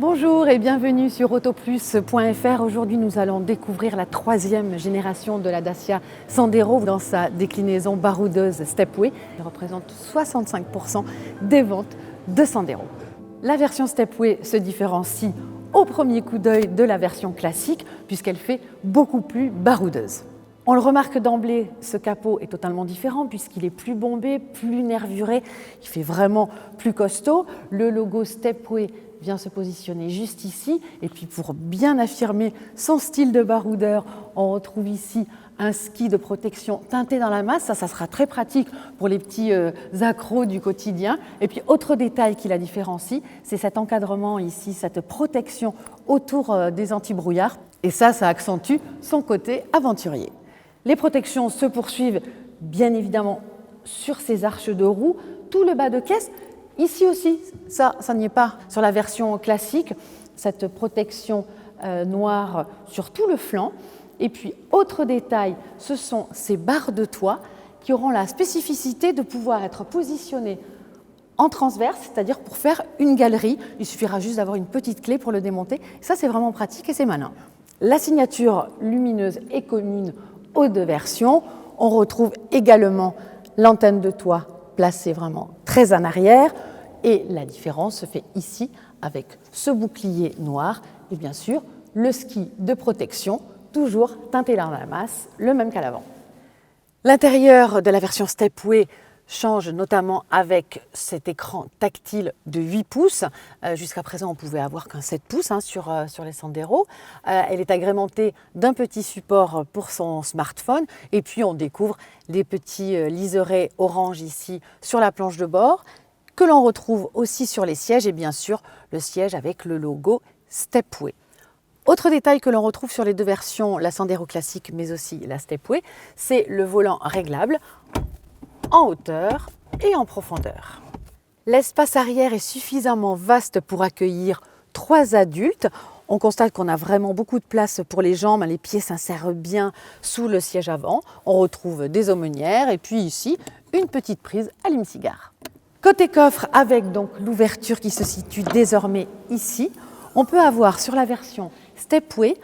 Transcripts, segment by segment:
Bonjour et bienvenue sur autoplus.fr. Aujourd'hui, nous allons découvrir la troisième génération de la Dacia Sandero dans sa déclinaison baroudeuse Stepway. Elle représente 65% des ventes de Sandero. La version Stepway se différencie au premier coup d'œil de la version classique puisqu'elle fait beaucoup plus baroudeuse. On le remarque d'emblée, ce capot est totalement différent puisqu'il est plus bombé, plus nervuré, il fait vraiment plus costaud. Le logo Stepway vient se positionner juste ici. Et puis pour bien affirmer son style de baroudeur, on retrouve ici un ski de protection teinté dans la masse. Ça sera très pratique pour les petits accros du quotidien. Et puis autre détail qui la différencie, c'est cet encadrement ici, cette protection autour des antibrouillards. Et ça accentue son côté aventurier. Les protections se poursuivent bien évidemment sur ces arches de roue, tout le bas de caisse. Ici aussi, ça n'y est pas sur la version classique, cette protection noire sur tout le flanc. Et puis, autre détail, ce sont ces barres de toit qui auront la spécificité de pouvoir être positionnées en transverse, c'est-à-dire pour faire une galerie. Il suffira juste d'avoir une petite clé pour le démonter. Ça, c'est vraiment pratique et c'est malin. La signature lumineuse est commune aux deux versions. On retrouve également l'antenne de toit placée vraiment très en arrière. Et la différence se fait ici avec ce bouclier noir et bien sûr le ski de protection, toujours teinté dans la masse, le même qu'à l'avant. L'intérieur de la version Stepway change notamment avec cet écran tactile de 8 pouces. Jusqu'à présent, on pouvait avoir qu'un 7 pouces sur les Sandero. Elle est agrémentée d'un petit support pour son smartphone. Et puis, on découvre les petits liserés orange ici sur la planche de bord, que l'on retrouve aussi sur les sièges et bien sûr le siège avec le logo Stepway. Autre détail que l'on retrouve sur les deux versions, la Sandero classique mais aussi la Stepway, c'est le volant réglable en hauteur et en profondeur. L'espace arrière est suffisamment vaste pour accueillir 3 adultes. On constate qu'on a vraiment beaucoup de place pour les jambes, les pieds s'insèrent bien sous le siège avant. On retrouve des aumônières et puis ici, une petite prise allume-cigare. Côté coffre, avec donc l'ouverture qui se situe désormais ici, on peut avoir sur la version Stepway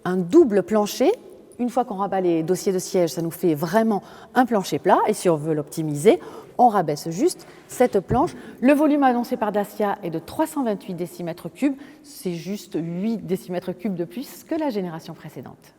un double plancher. Une fois qu'on rabat les dossiers de siège, ça nous fait vraiment un plancher plat. Et si on veut l'optimiser, on rabaisse juste cette planche. Le volume annoncé par Dacia est de 328 décimètres cubes. C'est juste 8 décimètres cubes de plus que la génération précédente.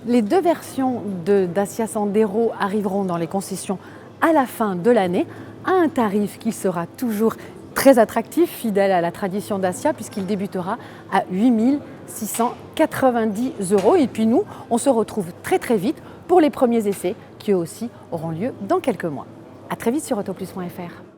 Les deux versions de Dacia Sandero arriveront dans les concessions à la fin de l'année à un tarif qui sera toujours très attractif, fidèle à la tradition Dacia, puisqu'il débutera à 8 690 €. Et puis nous, on se retrouve très vite pour les premiers essais qui eux aussi auront lieu dans quelques mois. À très vite sur autoplus.fr.